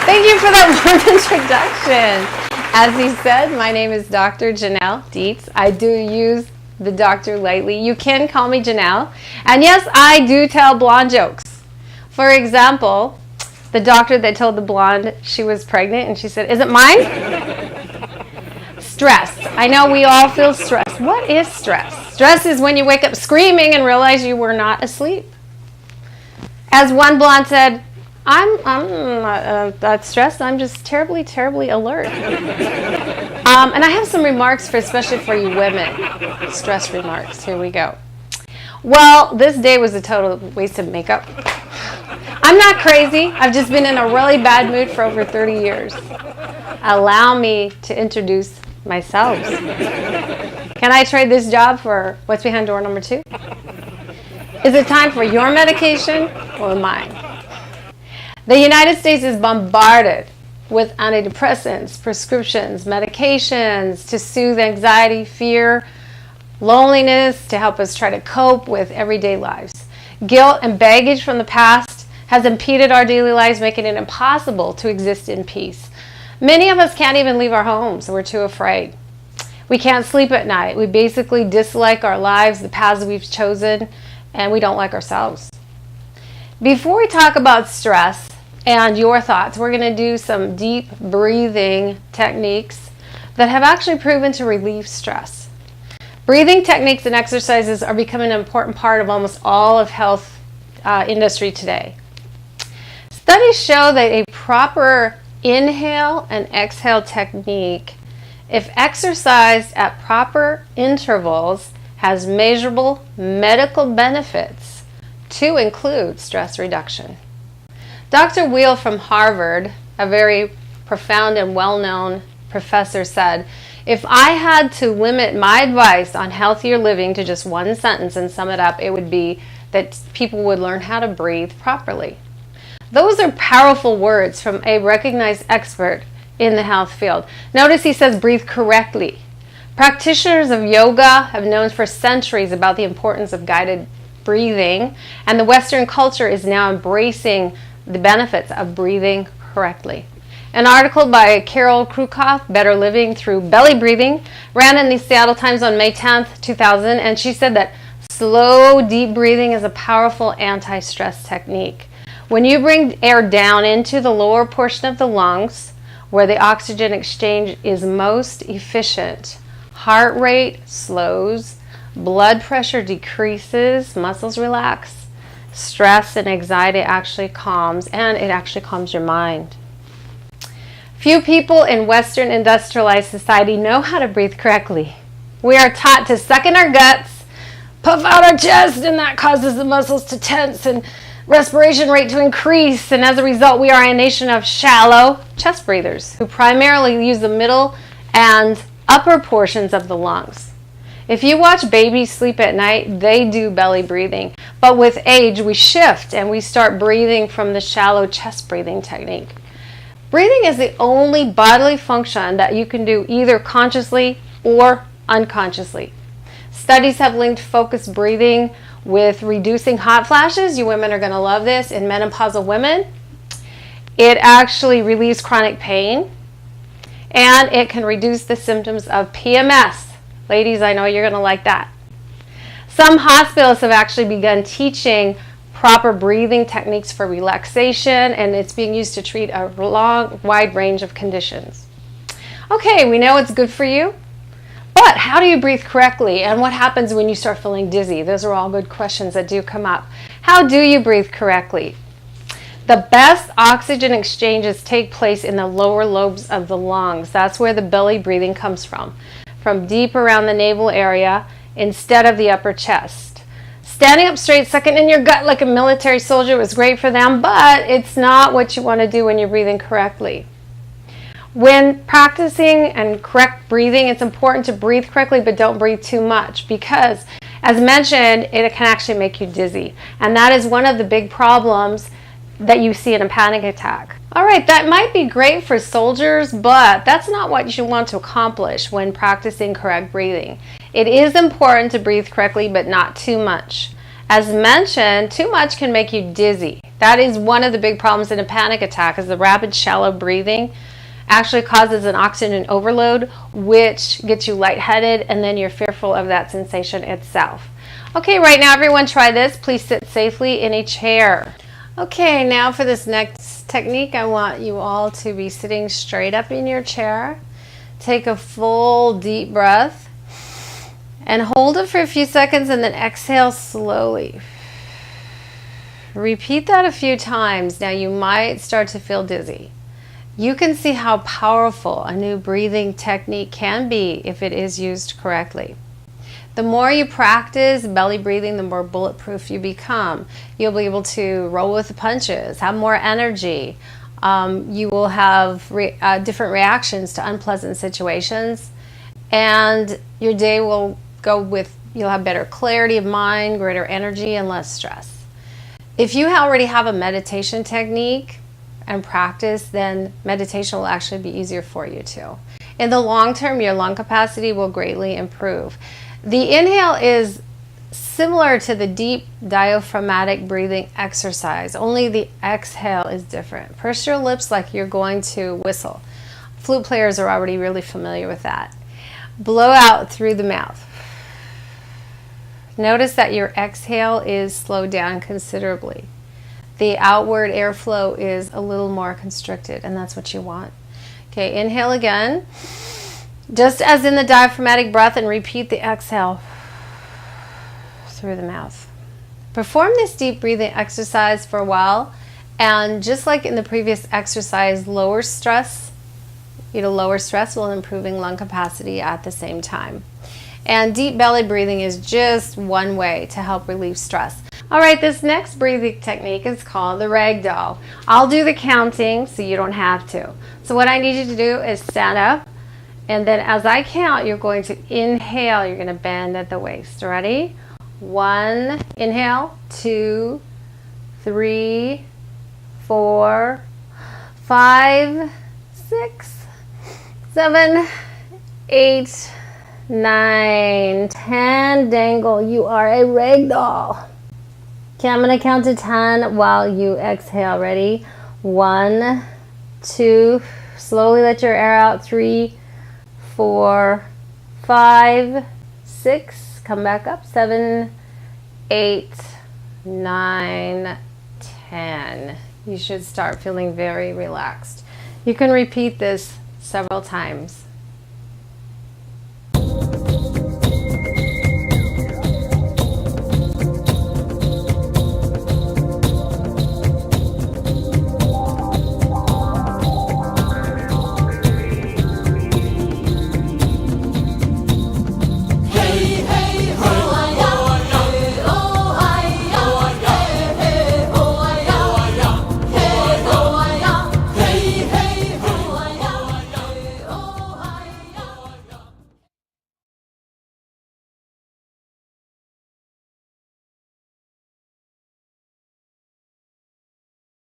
Thank you for that warm introduction. As he said, my name is Dr. Janell Dietz. I do use the doctor lightly. You can call me Janell. And yes, I do tell blonde jokes. For example, the doctor that told the blonde she was pregnant and she said, "Is it mine?" Stress. I know we all feel stress. What is stress? Stress is when you wake up screaming and realize you were not asleep. As one blonde said, I'm not that stressed. I'm just terribly, terribly alert. And I have some remarks especially for you women. Stress remarks. Here we go. Well, this day was a total waste of makeup. I'm not crazy. I've just been in a really bad mood for over 30 years. Allow me to introduce myself. Can I trade this job for what's behind door number 2? Is it time for your medication or mine? The United States is bombarded with antidepressants, prescriptions, medications to soothe anxiety, fear, loneliness, to help us try to cope with everyday lives. Guilt and baggage from the past has impeded our daily lives, making it impossible to exist in peace. Many of us can't even leave our homes. We're too afraid. We can't sleep at night. We basically dislike our lives, the paths we've chosen, and we don't like ourselves. Before we talk about stress and your thoughts, we're going to do some deep breathing techniques that have actually proven to relieve stress. Breathing techniques and exercises are becoming an important part of almost all of health industry today. Studies show that a proper inhale and exhale technique, if exercised at proper intervals, has measurable medical benefits to include stress reduction. Dr. Weil from Harvard, a very profound and well-known professor, said, "If I had to limit my advice on healthier living to just one sentence and sum it up, it would be that people would learn how to breathe properly." Those are powerful words from a recognized expert in the health field. Notice he says breathe correctly. Practitioners of yoga have known for centuries about the importance of guided breathing, and the Western culture is now embracing the benefits of breathing correctly. An article by Carol Krukoff, Better Living Through Belly Breathing, ran in the Seattle Times on May 10th, 2000, and she said that slow, deep breathing is a powerful anti-stress technique. When you bring air down into the lower portion of the lungs, where the oxygen exchange is most efficient, heart rate slows, blood pressure decreases, muscles relax, stress and anxiety actually calms, and it actually calms your mind. Few people in Western industrialized society know how to breathe correctly. We are taught to suck in our guts, puff out our chest, and that causes the muscles to tense and respiration rate to increase, and as a result we are a nation of shallow chest breathers who primarily use the middle and upper portions of the lungs. If you watch babies sleep at night, they do belly breathing. But with age, we shift and we start breathing from the shallow chest breathing technique. Breathing is the only bodily function that you can do either consciously or unconsciously. Studies have linked focused breathing with reducing hot flashes. You women are going to love this. In menopausal women, it actually relieves chronic pain, and it can reduce the symptoms of PMS. Ladies, I know you're going to like that. Some hospitals have actually begun teaching proper breathing techniques for relaxation, and it's being used to treat a wide range of conditions. Okay, we know it's good for you, but how do you breathe correctly, and what happens when you start feeling dizzy? Those are all good questions that do come up. How do you breathe correctly? The best oxygen exchanges take place in the lower lobes of the lungs. That's where the belly breathing comes from deep around the navel area instead of the upper chest. Standing up straight, sucking in your gut like a military soldier was great for them, but it's not what you want to do when you're breathing correctly. When practicing and correct breathing, it's important to breathe correctly, but don't breathe too much because, as mentioned, it can actually make you dizzy. And that is one of the big problems that you see in a panic attack. All right, that might be great for soldiers, but that's not what you want to accomplish when practicing correct breathing. It is important to breathe correctly, but not too much. As mentioned, too much can make you dizzy. That is one of the big problems in a panic attack, is the rapid, shallow breathing actually causes an oxygen overload, which gets you lightheaded, and then you're fearful of that sensation itself. Okay, right now everyone try this. Please sit safely in a chair. Okay, now for this next technique, I want you all to be sitting straight up in your chair. Take a full deep breath and hold it for a few seconds and then exhale slowly. Repeat that a few times. Now you might start to feel dizzy. You can see how powerful a new breathing technique can be if it is used correctly. The more you practice belly breathing, the more bulletproof you become. You'll be able to roll with the punches, have more energy. You will have different reactions to unpleasant situations, and your day will go with, you'll have better clarity of mind, greater energy, and less stress. If you already have a meditation technique and practice, then meditation will actually be easier for you too. In the long term, your lung capacity will greatly improve. The inhale is similar to the deep diaphragmatic breathing exercise, only the exhale is different. Purse your lips like you're going to whistle. Flute players are already really familiar with that. Blow out through the mouth. Notice that your exhale is slowed down considerably. The outward airflow is a little more constricted, and that's what you want. Okay, inhale again, just as in the diaphragmatic breath, and repeat the exhale through the mouth. Perform this deep breathing exercise for a while, and just like in the previous exercise, lower stress. Lower stress while improving lung capacity at the same time. And deep belly breathing is just one way to help relieve stress. All right, this next breathing technique is called the ragdoll. I'll do the counting so you don't have to. So what I need you to do is stand up, and then as I count, you're going to inhale. You're going to bend at the waist. Ready? 1, inhale, 2, 3, 4, 5, 6, 7, 8, 9, 10. Dangle. You are a ragdoll. Okay, I'm going to count to 10 while you exhale. Ready? 1, 2, slowly let your air out. 3, 4, 5, 6, come back up. 7, 8, 9, 10. You should start feeling very relaxed. You can repeat this several times.